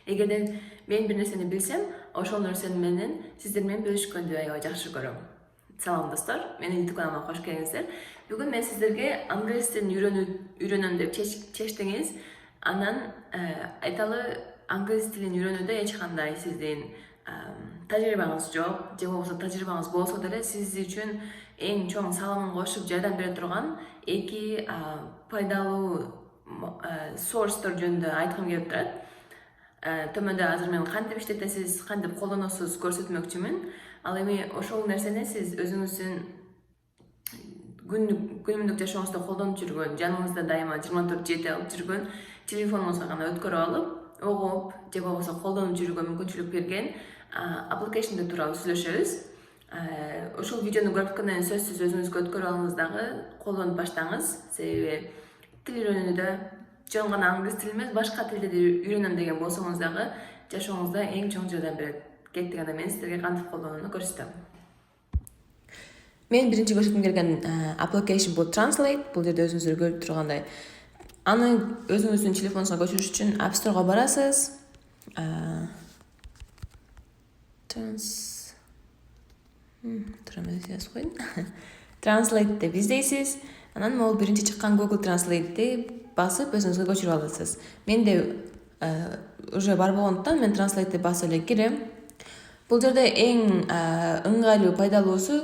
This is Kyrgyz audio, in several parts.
Эгерде мен бир нерсени билсем, ошол нерсени менен сиздер менен бөлүшкөндү аябай жакшы көрөм. Салам достор, менин YouTube каналыма кош келиңиздер. Бүгүн мен сиздерге англис тилин үйрөнөм деп чечтиңиз. Анан айталы, англис тилин үйрөнүүдө эч кандай сиздин тажрыйбаңыз жок, же болбосо тажрыйбаңыз болсо деле сиз үчүн эң чоң салымын кошуп жардам бере турган эки пайдалуу source'тор жөнүндө айткым келип турат. Төмөндө азыр мен кантип иштетесиз, кантип колдоносуз көрсөтмөкчүмүн. Ал эми ошол нерсени сиз өзүңүздүн күнүмдүк жашооңузда колдонуп жүргөн, жаныңызда дайыма 24/7 алып жүргөн телефонуңузга гана өткөрүп алып, угуп же болбосо колдонуп жүрүүгө мүмкүнчүлүк берген application тууралуу сүйлөшөбүз. Ошол видеону көрүп аткандан кийин сөзсүз өзүңүзгө өткөрүп алыңыз дагы, колдонуп баштаңыз. Себеби тил үйрөнүүдө жөн гана англис тил эмес, башка тилдерди үйрөнөм деген болсоңуз дагы жашооңузда эң чоң жардам берет. Кеттик, анда мен сиздерге кантип колдонууну көрсөтөм. Мен биринчи көрсөткүм келген application бул Translate. Бул жерде өзүңүздөр көрүп тургандай, аны өзүңүздүн телефонуңузга көчүрүш үчүн App Store'га барасыз. Translate деп издейсиз. Анан могул биринчи чыккан Google Translate'ти басып өзүңүзгө көчүрүп аласыз. Менде уже бар болгондуктан мен Translate'ти басып эле кирем. Бул жерде эң ыңгайлуу, пайдалуусу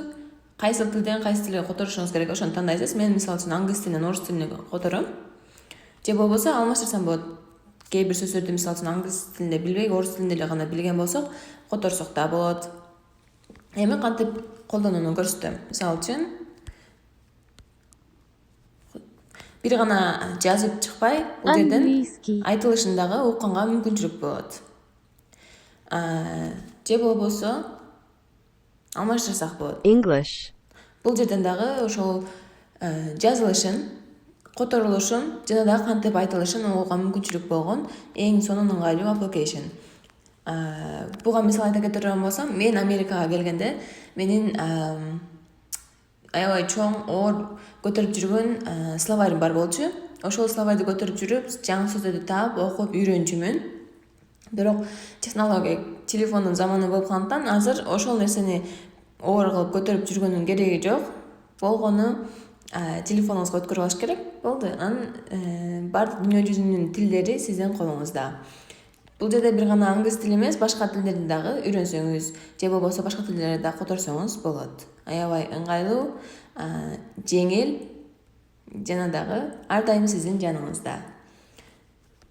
кайсы тилден кайсы тилге которушуңуз керек, ошону тандайсыз. Мен мисалы үчүн англис тилинен орус тилине котором. Же болбосо алмаштырсам болот. Кээ бир сөздөрдү мисалы үчүн англис тилинде билбей, орус тилинде эле гана билген болсок, которсок да болот. Эми кантип колдонууну көрсөтөм. Мисалы үчүн бир гана жазып чыкпай, бул жерден айтылышын дагы укканга мүмкүнчүлүк болот. Же болбосо алмаштырсак болот. English. Бул жерден дагы ошол жазылышын, которулушун жана дагы кантип айтылышын угууга мүмкүнчүлүк болгон эң сонун ыңгайлуу application. Буга мисал айта кетирген болсом, мен Америкага келгенде менин аябай чоң оор көтөрүп жүргөн словарьым бар болчу. Ошол словарьды көтөрүп жүрүп, жаңы сөздөрдү таап, окуп үйрөнчүмүн. Бирок технология, телефондун заманы болуп калгандыктан азыр ошол нерсени оор кылып көтөрүп жүргөнүн кереги жок. Болгону телефонуңузга өткөрүп алыш керек. Болду. Анан бардык дүйнө жүзүнүн тилдери сиздин колуңузда. Бул жерде бир гана англис тили эмес, башка тилдерди дагы үйрөнсөңүз, же болбосо башка тилдерди дагы которсоңуз болот. Аябай ыңгайлуу, жеңил жана дагы ар дайым сиздин жаныңызда.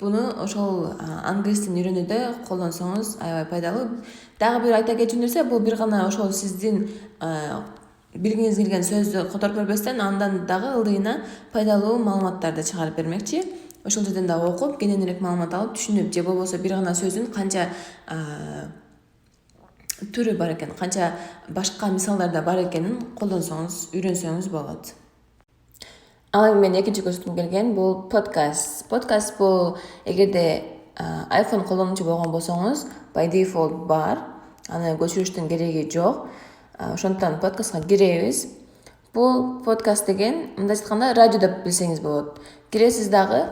Буну ошол англис тилин үйрөнүүдө колдонсоңуз аябай пайдалуу. Дагы бир айта кетчү нерсе, бул бир гана ошол сиздин билгиңиз келген сөздү которуп бербестен, андан дагы ылдыйына пайдалуу маалыматтарды чыгарып бермекчи. Ошол жерден дагы окуп, кененирээк маалымат алып, түшүнүп, же болбосо бир гана сөздүн канча түрү бар экен, канча башка мисалдарда бар экенин колдонсоңуз, үйрөнсөңүз болот. Ал эми мен экинчи көрсөткүм келген бул подкаст. Подкаст бул эгерде iPhone колдонуучу болгон болсоңуз, by default бар. Аны көчүрүштүн кереги жок. Ошондуктан подкастка киребиз. Бул подкаст деген, мындайча айтканда, радио деп билсеңиз болот. Киресиз дагы.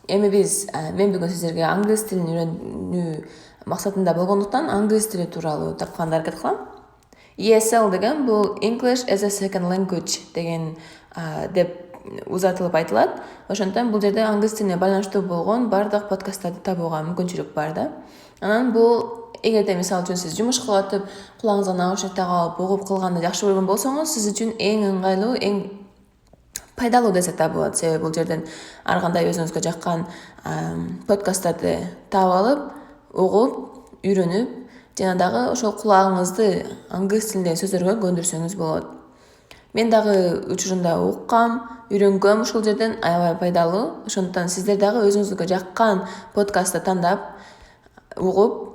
Эми мен бүгүн сиздерге англис тилин үйрөнүү максатында болгондуктан англис тили тууралуу тапканга аракет кылам. ESL деген бул English as a Second Language деген деп узатылып айтылат. Ошондуктан бул жерде англис тилине байланыштуу болгон бардык подкасттарды табууга мүмкүнчүлүк бар да. Анан бул эгерде мисалы үчүн сиз жумуш кылып атып, кулагыңызга наушник тагып алып, угуп кылганды жакшы көргөн болсоңуз, сиз үчүн эң ыңгайлуу, эң пайдалуу десек да болот. Себеби бул жерден ар кандай өзүңүзгө жаккан подкасттарды таап алып, угуп, үйрөнүп, жана дагы ошол кулагыңызды англис тилиндеги сөздөргө көндүрсөңүз болот. Мен дагы учурунда уккам, үйрөнгөм ушул жерден, аябай пайдалуу. Ошондуктан сиздер дагы өзүңүзгө жаккан подкастты тандап, угуп,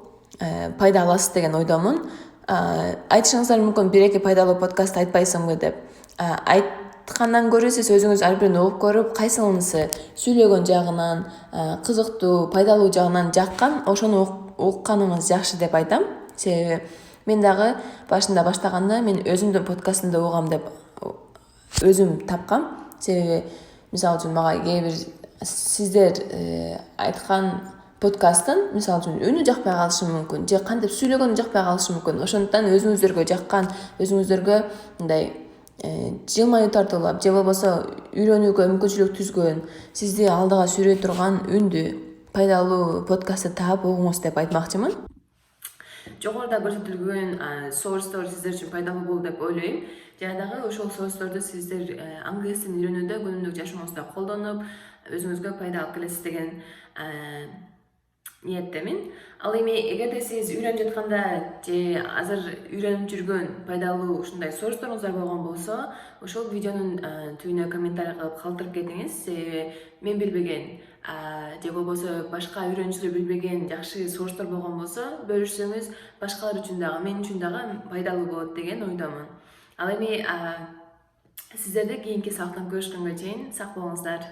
пайда аласыз деген ойдомун. Айтышыңыздар мүмкүн, бир-эки пайдалуу подкаст айтпайсыңбы деп. Айткандан көрө сиз өзүңүз ар бирин угуп көрүп, кайсынысы сүйлөгөн жагынан, кызыктуу, пайдалуу жагынан жаккан, ошону укканыңыз жакшы деп айтам. Себеби мен дагы башында баштаганда мен өзүмдүн подкастымды угам деп өзүм тапкам. Себеби мисалы үчүн мага кээ бир сиздер айткан подкасттын мисалы үчүн үнү жакпай калышы мүмкүн же кантип сүйлөгөнү жакпай калышы мүмкүн. Ошондуктан өзүңүздөргө жаккан, өзүңүздөргө мындай жылмаюу тартуулап же болбосо үйрөнүүгө мүмкүнчүлүк түзгөн, сизди алдыга сүйрөй турган үндү, пайдалуу подкастты таап угуңуз деп айтмакчымын. Жогоруда көрсөтүлгөн sourcetор сиздер үчүн пайдалуу болду деп ойлойм. Жана дагы ошол sourceторду сиздер англис тилин үйрөнүүдө, күнүмдүк жашооңузда колдонуп, өзүңүзгө пайда алып келесиз деген ниеттемин. Ал эми эгерде сиз үйрөнүп жатканда же азыр үйрөнүп жүргөн пайдалуу ушундай sourceторуңуздар болгон болсо, ошол видеонун түбүнө комментарий кылып калтырып кетиңиз. Мен билбеген же болбосо башка үйрөнүүчүлөр билбеген жакшы sourcetор болгон болсо, бөлүшсөңүз башкалар үчүн дагы, мен үчүн дагы пайдалуу болот деген ойдомун. Ал эми сиздерди кийинки сабактан көрүшкөнгө чейин сак болуңуздар.